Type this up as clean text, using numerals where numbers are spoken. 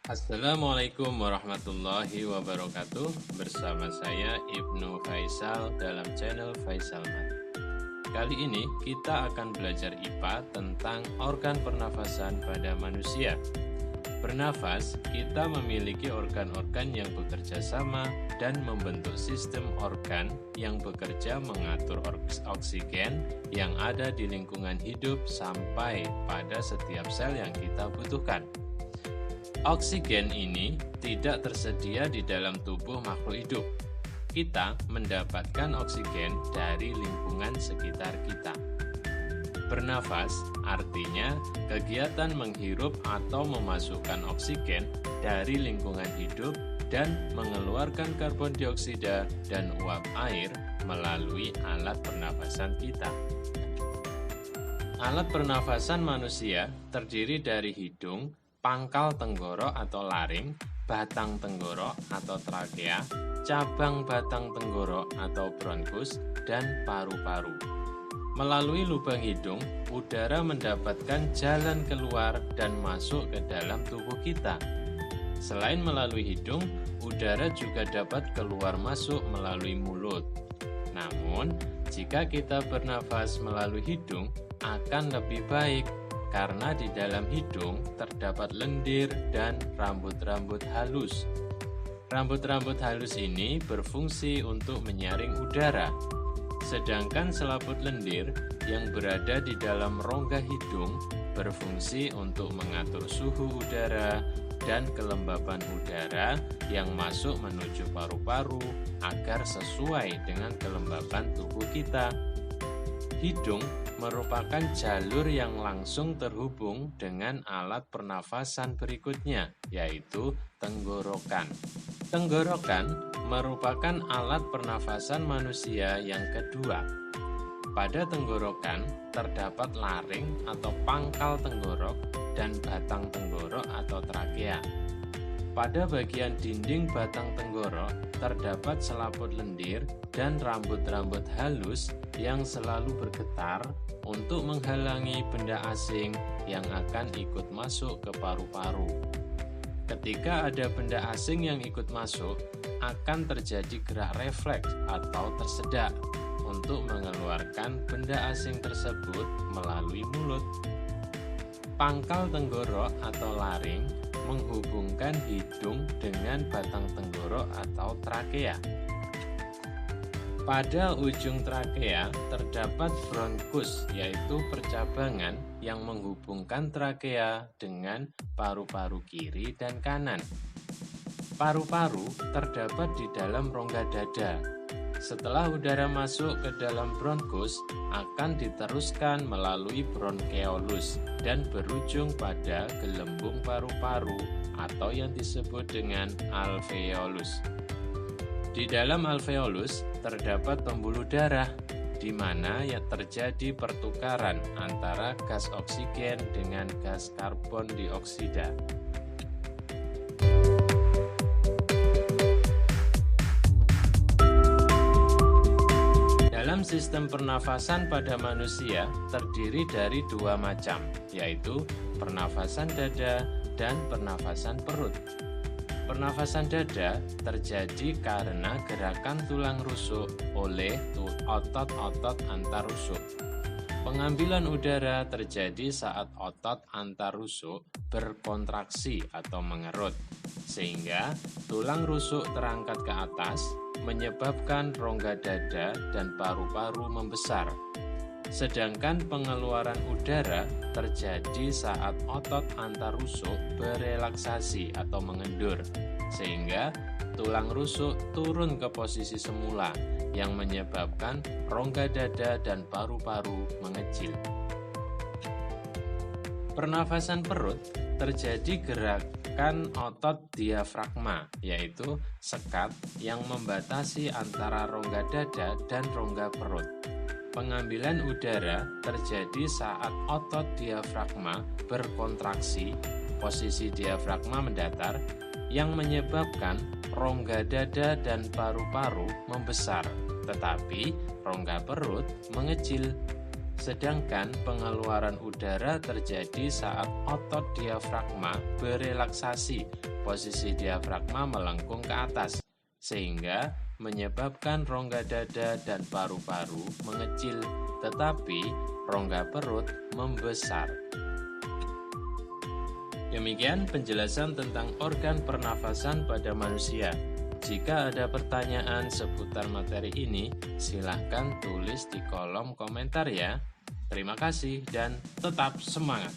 Assalamualaikum warahmatullahi wabarakatuh. Bersama saya Ibnu Faisal dalam channel Faisal Mat. Kali ini kita akan belajar IPA tentang organ pernafasan pada manusia. Bernafas, kita memiliki organ-organ yang bekerja sama dan membentuk sistem organ yang bekerja mengatur oksigen yang ada di lingkungan hidup sampai pada setiap sel yang kita butuhkan. Oksigen ini tidak tersedia di dalam tubuh makhluk hidup. Kita mendapatkan oksigen dari lingkungan sekitar kita. Bernafas artinya kegiatan menghirup atau memasukkan oksigen dari lingkungan hidup dan mengeluarkan karbon dioksida dan uap air melalui alat pernafasan kita. Alat pernafasan manusia terdiri dari hidung, pangkal tenggorok atau laring, batang tenggorok atau trakea, cabang batang tenggorok atau bronkus, dan paru-paru. Melalui lubang hidung, udara mendapatkan jalan keluar dan masuk ke dalam tubuh kita. Selain melalui hidung, udara juga dapat keluar masuk melalui mulut. Namun, jika kita bernafas melalui hidung, akan lebih baik karena di dalam hidung terdapat lendir dan rambut-rambut halus. Rambut-rambut halus ini berfungsi untuk menyaring udara, sedangkan selaput lendir yang berada di dalam rongga hidung berfungsi untuk mengatur suhu udara dan kelembaban udara yang masuk menuju paru-paru agar sesuai dengan kelembaban tubuh kita. Hidung merupakan jalur yang langsung terhubung dengan alat pernafasan berikutnya, yaitu tenggorokan. Tenggorokan merupakan alat pernafasan manusia yang kedua. Pada tenggorokan terdapat laring atau pangkal tenggorok dan batang tenggorok atau trakea. Pada bagian dinding batang tenggorok terdapat selaput lendir dan rambut-rambut halus yang selalu bergetar untuk menghalangi benda asing yang akan ikut masuk ke paru-paru. Ketika ada benda asing yang ikut masuk, akan terjadi gerak refleks atau tersedak untuk mengeluarkan benda asing tersebut melalui mulut. Pangkal tenggorok atau laring menghubungkan hidung dengan batang tenggorok atau trakea. Pada ujung trakea terdapat bronkus, yaitu percabangan yang menghubungkan trakea dengan paru-paru kiri dan kanan. Paru-paru terdapat di dalam rongga dada. Setelah udara masuk ke dalam bronkus, akan diteruskan melalui bronkeolus dan berujung pada gelembung paru-paru atau yang disebut dengan alveolus. Di dalam alveolus terdapat pembuluh darah, di mana yang terjadi pertukaran antara gas oksigen dengan gas karbon dioksida. Dalam sistem pernafasan pada manusia terdiri dari dua macam, yaitu pernafasan dada dan pernafasan perut. Pernafasan dada terjadi karena gerakan tulang rusuk oleh otot-otot antar rusuk. Pengambilan udara terjadi saat otot antar rusuk berkontraksi atau mengerut, sehingga tulang rusuk terangkat ke atas, menyebabkan rongga dada dan paru-paru membesar. Sedangkan pengeluaran udara terjadi saat otot antar rusuk berelaksasi atau mengendur, sehingga tulang rusuk turun ke posisi semula yang menyebabkan rongga dada dan paru-paru mengecil. Pernafasan perut terjadi gerakan otot diafragma, yaitu sekat yang membatasi antara rongga dada dan rongga perut. Pengambilan udara terjadi saat otot diafragma berkontraksi, posisi diafragma mendatar, yang menyebabkan rongga dada dan paru-paru membesar, tetapi rongga perut mengecil. Sedangkan pengeluaran udara terjadi saat otot diafragma berelaksasi, posisi diafragma melengkung ke atas, sehingga menyebabkan rongga dada dan paru-paru mengecil, tetapi rongga perut membesar. Demikian penjelasan tentang organ pernafasan pada manusia. Jika ada pertanyaan seputar materi ini, silahkan tulis di kolom komentar ya. Terima kasih dan tetap semangat!